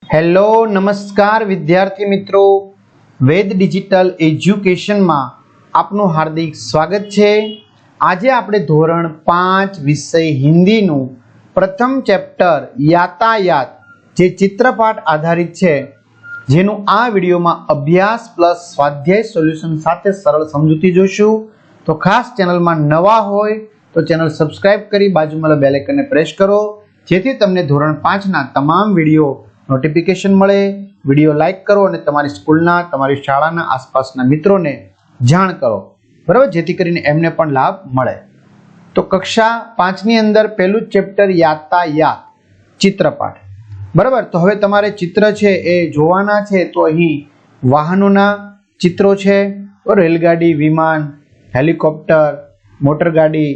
Hello નમસ્કાર વિદ્યાર્થી મિત્રો, વેદ ડિજિટલ એજ્યુકેશનમાં આપનું હાર્દિક સ્વાગત છે। આજે આપણે ધોરણ 5 વિષય હિન્દીનું પ્રથમ ચેપ્ટર યાતાયાત જે ચિત્રપાઠ આધારિત છે, જેનું આ વિડીયોમાં અભ્યાસ પ્લસ સ્વાધ્યાય સોલ્યુશન સાથે સરળ સમજૂતી જોશું। તો ખાસ ચેનલમાં નવા હોય તો ચેનલ સબસ્ક્રાઇબ કરી બાજુમાં બેલ આઇકનને પ્રેસ કરો, જેથી તમને ધોરણ 5ના તમામ વિડીયો નોટિફિકેશન મળે। વિડીયો લાઈક કરો અને તમારી સ્કૂલના તમારી શાળાના આસપાસના મિત્રોને જાણ કરો, બરાબર, જેથી કરીને એમને પણ લાભ મળે। તો કક્ષા 5ની અંદર પહેલું જ ચેપ્ટર યાતાયાત ચિત્રપાઠ, બરાબર। તો હવે તમારે ચિત્ર છે એ જોવાના છે। તો અહીં વાહનોના ચિત્રો છે, રેલગાડી, વિમાન, હેલિકોપ્ટર, મોટરગાડી,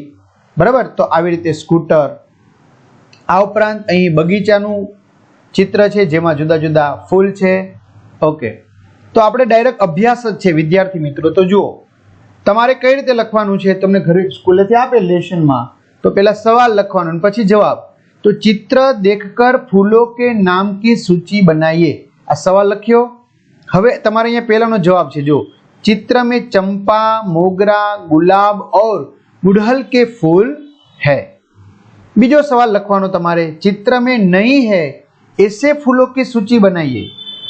બરાબર। તો આવી રીતે સ્કૂટર, આ ઉપરાંત અહીં બગીચાનું ચિત્ર છે જેમાં જુદા જુદા ફૂલ છે। ઓકે, તો આપણે ડાયરેક્ટ અભ્યાસ જ છે વિદ્યાર્થી મિત્રો। તો જુઓ, તમારે કઈ રીતે લખવાનું છે, તમને ઘરે સ્કૂલેથી આપે લેશનમાં, તો પહેલા સવાલ લખવાનો અને પછી જવાબ। તો ચિત્ર દેખકર ફૂલો કે નામ की सूची बनाइए, આ સવાલ લખ્યો। હવે તમારે અહીંયા પહેલાનો જવાબ છે, જો चित्र में चंपा, मोगरा, गुलाब और गुड़हल के फूल है। बीजो सवाल लखवानो तमारे, चित्र में नहीं है ऐसे फूलों की सूची बनाइए,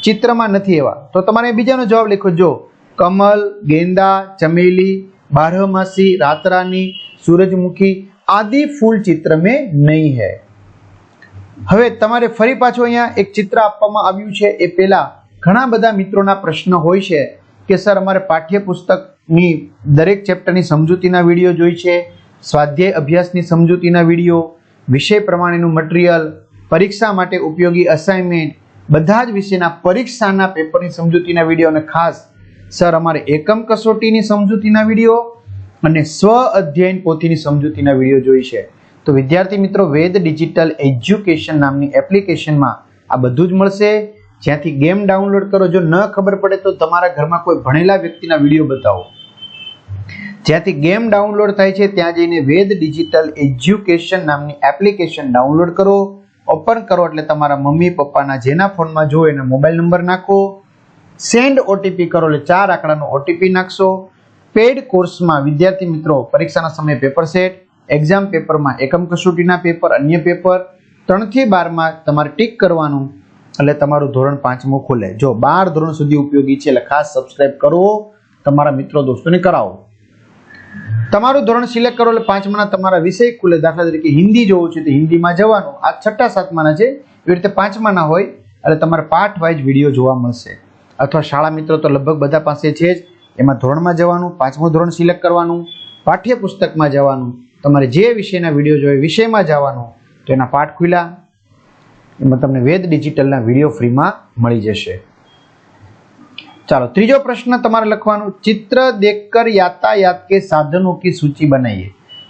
चित्र में नहीं एवा, तो तमारे बीजानो जवाब लिखो, जो कमल, गेंदा, चमेली, बारहमासी, रातरानी, सूरजमुखी आदि फूल चित्र में नहीं है। હવે તમારે ફરી પાછો અહીંયા એક ચિત્ર આપવામાં આવ્યું છે। એ પહેલા ઘણા બધા મિત્રોના પ્રશ્ન હોય છે કે સર અમારે પાઠ્યપુસ્તકની દરેક ચેપ્ટરની સમજૂતીના વિડીયો જોઈ છે, સ્વાધ્યાય અભ્યાસની સમજૂતીના વિડીયો, વિષય પ્રમાણેનું મટીરિયલ, પરીક્ષા માટે ઉપયોગી અસાઇનમેન્ટ, બધા જ વિષયના પરીક્ષાના પેપરની સમજૂતીના વિડીયો, અને ખાસ સર અમારે એકમ કસોટીની સમજૂતીના વિડીયો અને સ્વ અધ્યયન પોથીની સમજૂતીના વિડીયો જોઈ છે। તો વિદ્યાર્થી મિત્રો, વેદ ડિજિટલ એજ્યુકેશન નામની એપ્લિકેશનમાં આ બધું જ મળશે, જ્યાંથી ગેમ ડાઉનલોડ કરો। જો ન ખબર પડે તો તમારા ઘરમાં કોઈ ભણેલા વ્યક્તિના વિડીયો બતાવો। જ્યાંથી ગેમ ડાઉનલોડ થાય છે ત્યાં જઈને વેદ ડિજિટલ એજ્યુકેશન નામની એપ્લિકેશન ડાઉનલોડ કરો, ઓપન કરો એટલે તમારા મમ્મી પપ્પાના જેના ફોનમાં જો એનો મોબાઈલ નંબર નાખો, સેન્ડ ઓટીપી કરો એટલે 4 આંકડાનો ઓટીપી નાખશો। પેડ કોર્સમાં વિદ્યાર્થી મિત્રો પરીક્ષાના સમયે પેપર સેટ, એક્ઝામ પેપરમાં એકમ કસોટીના પેપર, અન્ય પેપર 3 થી 12માં તમારે ટીક કરવાનું એટલે તમારું ધોરણ 5મું ખુલે। જો 12 ધોરણ સુધી ઉપયોગી છે એટલે ખાસ સબસ્ક્રાઇબ કરો, તમારા મિત્રો દોસ્તોને કરાવો। તમારું ધોરણ સિલેક્ટ કરો એટલે 5માના તમારા વિષય ખુલે। દાખલા તરીકે હિન્દી જોવું છે તો હિન્દીમાં જવાનું, આ 6ઠા 7માના છે, એવી રીતે 5માના હોય એટલે તમારે પાઠ વાઇઝ વિડીયો જોવા મળશે। અથવા શાળા મિત્રો તો લગભગ બધા પાસે છે જ, એમાં ધોરણમાં જવાનું, 5મું ધોરણ સિલેક્ટ કરવાનું, પાઠ્યપુસ્તકમાં જવાનું, તમારે જે વિષયના વિડીયો જોઈએ વિષયમાં જવાનું, તો એના પાઠ ખુલ્યા, એમાં તમને વેદ ડિજિટલના વિડીયો ફ્રીમાં મળી જશે। ચાલો, ત્રીજો પ્રશ્ન તમારે લખવાનું, चित्र देखकर यातायात के साधनों की सूची बनाइए।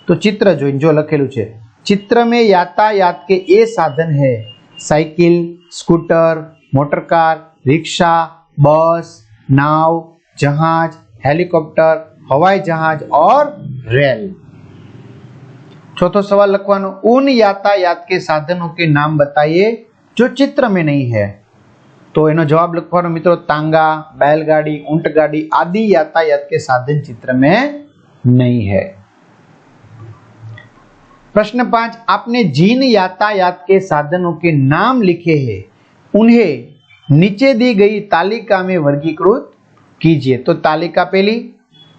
तो चित्र જોઈને જો લખેલું છે, चित्र में यातायात के ये साधन है cycle, scooter, motor car, rickshaw, बस, नाव, जहाज, हेलीकॉप्टर, हवाई जहाज और रेल। चौथो सवाल लखवानो, उन यातायात के साधनों के नाम बताइए जो चित्र में नहीं है। तो एनो जवाब लखवानो मित्रों, तांगा, बैलगाड़ी, ऊंटगाड़ी आदि यातायात के साधन चित्र में नहीं है। प्रश्न 5, आपने जिन यातायात के साधनों के नाम लिखे हैं उन्हें नीचे दी गई तालिका में वर्गीकृत कीजिए। तो तालिका पहली,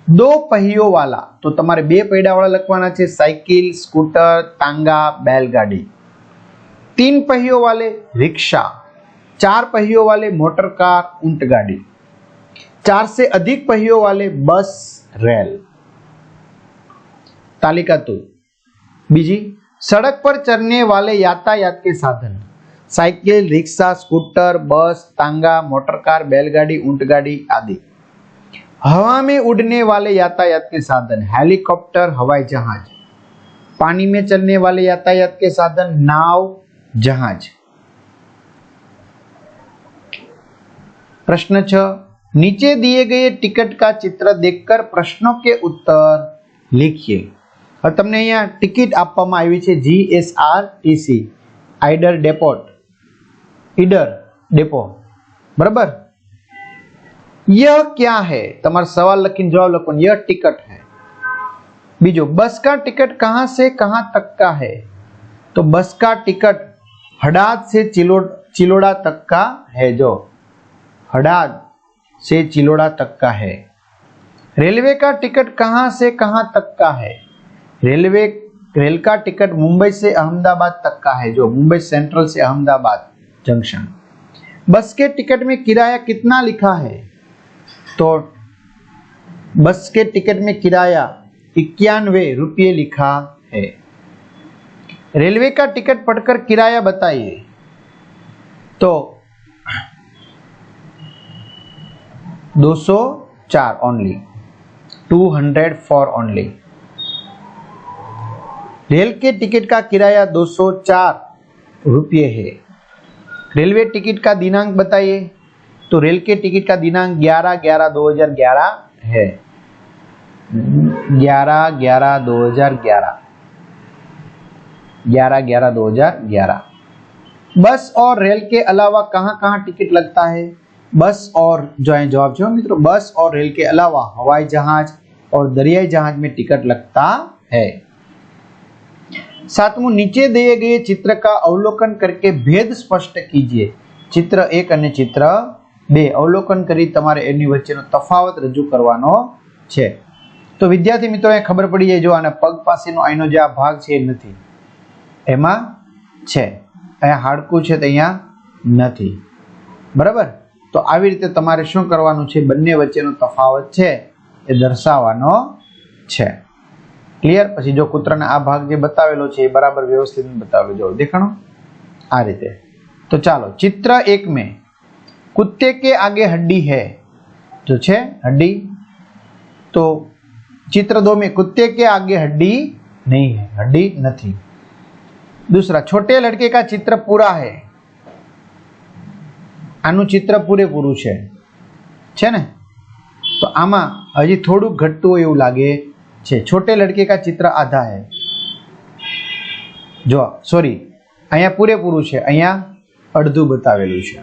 2 पहियों वाला, तो તમારે 2 પૈડા વાળા લખવાના છે, साइकिल, स्कूटर, तांगा, बैलगाड़ी। 3 पहियों वाले रिक्शा, 4 पहियों वाले मोटर कार, ऊंटगाड़ी, 4 से अधिक पहियों वाले बस, रेल। तालिका 2 बीजी, सड़क पर चलने वाले यातायात के साधन, साइकिल, रिक्शा, स्कूटर, बस, तांगा, मोटर कार, बैलगाड़ी, ऊंटगाड़ी आदि। हवा में उड़ने वाले यातायात के साधन, हेलीकॉप्टर, हवाई जहाज। पानी में चलने वाले यातायात के साधन, नाव, जहाज। प्रश्न 6, नीचे दिए गए टिकट का चित्र देखकर प्रश्नों के उत्तर लिखिए। और तमने અહીંયા ટિકિટ આપવામાં આવી છે GSRTC, આઈડર ડેપોટ, ઈડર डेपो। बराबर। यह क्या है? तमारा सवाल लखीने जवाब लखो, यह टिकट है। बीजो, बस का टिकट कहां से कहां तक का है? तो बस का टिकट हड़ाद से चिलोड़ा तक का है। जो हड़ाद से चिलोड़ा तक का है। रेलवे का टिकट कहां से कहां तक का है? रेल का टिकट मुंबई से अहमदाबाद तक का है। जो मुंबई सेंट्रल से अहमदाबाद जंक्शन। बस के टिकट में किराया कितना लिखा है? तो बस के टिकट में किराया 91 रुपये लिखा है। रेलवे का टिकट पढ़कर किराया बताइए। तो 204 ओनली, 204 ओनली। रेल के टिकट का किराया 204 रुपये है। रेलवे टिकट का दिनांक बताइए। तो रेल के टिकट का दिनांक 11/11/2011 है। 11/11/2011, 11/11/2011। बस और रेल के अलावा कहां कहां टिकट लगता है? बस और जो है जवाब जो मित्रों, बस और रेल के अलावा हवाई जहाज और दरियाई जहाज में टिकट लगता है। सातवां, नीचे दिए गए चित्र का अवलोकन करके भेद स्पष्ट कीजिए। चित्र 1 અને चित्र 2 अवलोकन करी तमारे एनी वच्चेनो तफावत रजू करवानो छे। तो विद्यार्थी मित्रों ये खबर पड़ी जाए, जो आने पग पासेनो आईनो जे आ भाग छे नथी, एमां छे। अहींया हाडकું છે तो अहींया नथी। बराबर। तो આવી રીતે તમારે શું કરવાનું છે? બંને વચ્ચેનો તફાવત છે એ દર્શાવવાનો છે। क्लियर। પછી જો કૂતરાના આ ભાગ જે બતાવેલો છે એ બરાબર વ્યવસ્થિત બતાવેલો, જો દેખાણો આ રીતે। तो चलो, चित्र 1 में कुत्ते के आगे हड्डी है, जो छे हड्डी। तो चित्र 2 में कुत्ते के आगे हड्डी नहीं है, हड्डी नहीं। दूसरा, छोटे लड़के का चित्र पूरा है। आनु चित्र पूरेपूरू छे ने। तो आमा हजी थोड़ू घटतुं होय एवुं लागे छे। छोटे लड़के का चित्र आधा है। जो सॉरी, अहींया पूरेपूरू छे, अहींया अर्धुं बतावेलुं छे।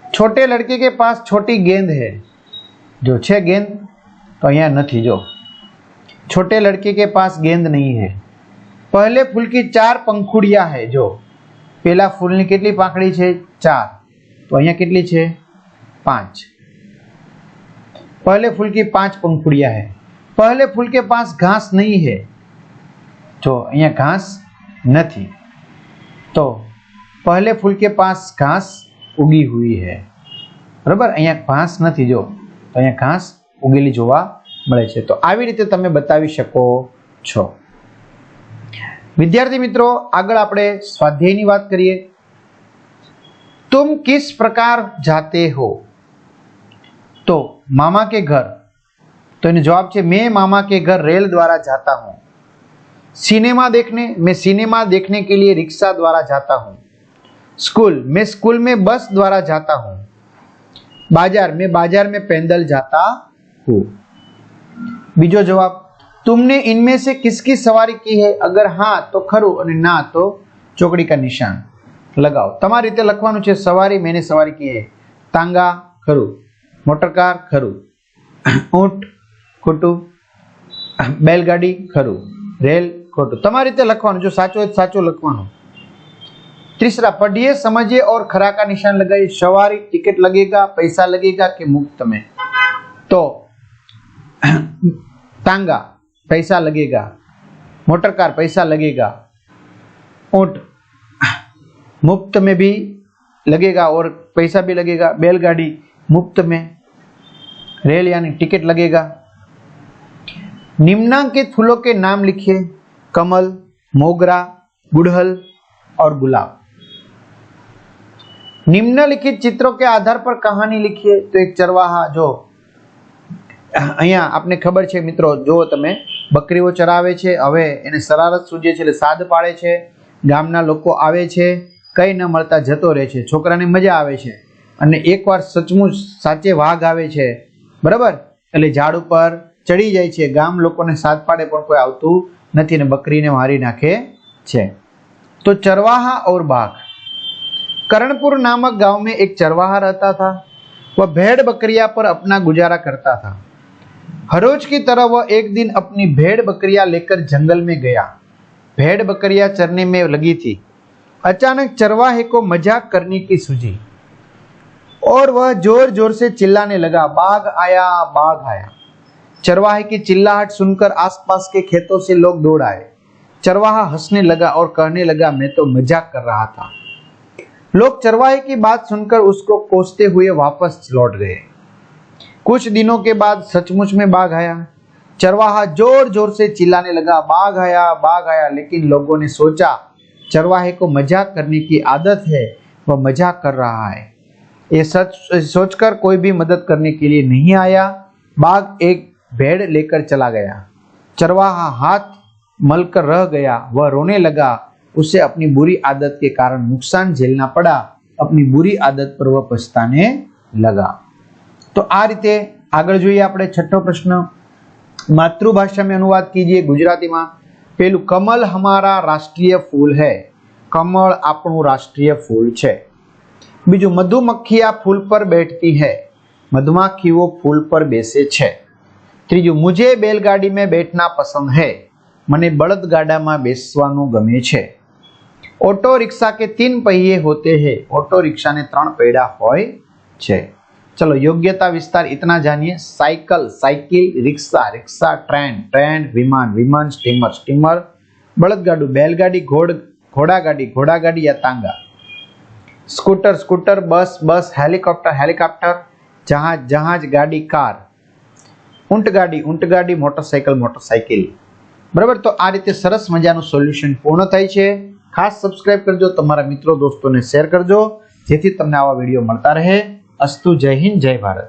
छोटे लड़के के पास छोटी गेंद है, जो छे गेंद, तो अहींया नथी। जो छोटे लड़के के पास गेंद नहीं है। पहले फूल की 4 पंखुड़ियां है। जो पहला फूलनी केटली पाकड़ी छे? 4। तो अहींया केटली छे? 5। पहले फूल की 5 पंखुड़ियां है। पहले फूल के पास घास नहीं है। जो अहींया घास नहीं। तो पहले फूल के पास घास उगी हुई है। बराबर। अहींया घास नहीं। जो तो अहींया घास उगेली जोवा मळे छे। तो આવી રીતે તમે બતાવી શકો છો। विद्यार्थी मित्रों, आगळ आपणे स्वाध्यायनी बात करिए। तुम किस प्रकार जाते हो? तो मामा के घर। तो इन्हें जवाब है, मैं मामा के घर रेल द्वारा जाता हूं। सिनेमा देखने, मैं सिनेमा देखने के लिए रिक्शा द्वारा जाता हूं। स्कूल, मैं स्कूल में बस द्वारा जाता हूं। बाजार, मैं बाजार में पैदल जाता हूं। बीजो जवाब, तुमने इनमें से किसकी सवारी की है? अगर हाँ तो खरू और ना तो चौकड़ी का निशान लगाओ। तमारी रीते लखवानुं छे। सवारी, मैंने सवारी की है। तांगा खरू, मोटरकार खरू, ऊंट खोटू, बैलगाड़ी खरू, रेल खोटू। तमारी रीते लखवानुं, जो साचो है साचो लखवानुं। तीसरा, पढ़िए, समझिए और खरा का निशान लगाइए। सवारी टिकट लगेगा, पैसा लगेगा कि मुफ्त में? तो तांगा पैसा लगेगा, मोटरकार पैसा लगेगा, ऊंट मुफ्त में भी लगेगा और पैसा भी लगेगा, बैलगाड़ी मुफ्त में, रेल यानी टिकट लगेगा। निम्नांकित फूलों के नाम लिखिए। कमल, मोगरा, गुड़हल और गुलाब। निम्नलिखित चित्रों के आधार पर कहानी लिखिए। तो एक चरवाहा, जो अहींया आपने खबर छे मित्रों, जो तमे बकरीओ चरावे छे, हवे एने शरारत सूझे छे એટલે સાદ પાડે છે। ગામના લોકો આવે છે, કઈ ન મળતા જતો રહે છે। છોકરાને મજા આવે છે અને એકવાર સચમુચ સાચે વાઘ આવે છે, બરાબર, એટલે ઝાડ ઉપર ચડી જાય છે। ગામ લોકોને સાદ પાડે પણ કોઈ આવતું નથી અને બકરીને મારી નાખે છે। તો ચરવાहा और बाघ। कर्णपुर नामक गांव में एक चरवाहा रहता था। वह भेड़ बकरियां पर अपना गुजारा करता था। हर रोज की तरह वह एक दिन अपनी भेड़ बकरियां लेकर जंगल में गया। भेड़ बकरियां चरने में लगी थी। अचानक चरवाहे को मजाक करने की सूझी और वह जोर जोर से चिल्लाने लगा, बाघ आया, बाघ आया। चरवाहे की चिल्लाहट सुनकर आसपास के खेतों से लोग दौड़ आए। चरवाहा हंसने लगा और कहने लगा, मैं तो मजाक कर रहा था। लोग चरवाहे की बात सुनकर उसको कोसते हुए वापस लौट गए। कुछ दिनों के बाद सचमुच में बाघ आया। चरवाहा जोर जोर से चिल्लाने लगा, बाघ आया, बाघ आया। लेकिन लोगों ने सोचा चरवाहे को मजाक करने की आदत है, वह मजाक कर रहा है। ये सच सोचकर कोई भी मदद करने के लिए नहीं आया। बाघ एक भेड़ लेकर चला गया। चरवाहा हाथ मलकर रह गया। वह रोने लगा। उसे अपनी बुरी आदत के कारण नुकसान झेलना पड़ा। अपनी बुरी आदत पर वह पछताने लगा। तो आ रीते આગળ જોઈએ આપણે છઠ્ઠો પ્રશ્ન। માતૃભાષા में अनुवाद कीजिए गुजराती में। પેલું કમલ हमारा राष्ट्रीय फूल है। कमल આપણું राष्ट्रीय फूल છે। બીજું મધुमक्खियां फूल पर बैठती है। मधुमक्खियों फूल पर બેસે છે। ત્રીજું मुझे बैलगाड़ी में बैठना पसंद है। મને બળદગાડામાં બેસવાનું ગમે છે। ऑटो रिक्शा के 3 पहिए होते हैं। ऑटो रिक्शा ने 3 પૈડા હોય છે। चलो योग्यता विस्तार इतना जानिए। Cycle, cycle, rickshaw, rickshaw, train, train, विमान, विमान, स्टीमर, स्टीमर, बળદગાડું, बैलगाड़ी, घोड़ागाड़ी, घोड़ागाड़ी या तांगा, स्कूटर, स्कूटर, बस, बस, हेलीकॉप्टर, हेलीकॉप्टर, जहाज, जहाज, गाड़ी, कार, ઊંટગાડી, ઊંટગાડી, મોટરસાઇકલ, મોટરસાઇકલ। बराबर। तो आ रीते सरस मजाનું સોલ્યુશન પૂર્ણ થાય છે। ખાસ સબસ્ક્રાઇબ કરજો, તમારા મિત્રો દોસ્તોને શેર કરજો, જેથી તમને આવા વિડીયો મળતા રહે। અસ્તુ, જય હિન્દ, જય ભારત।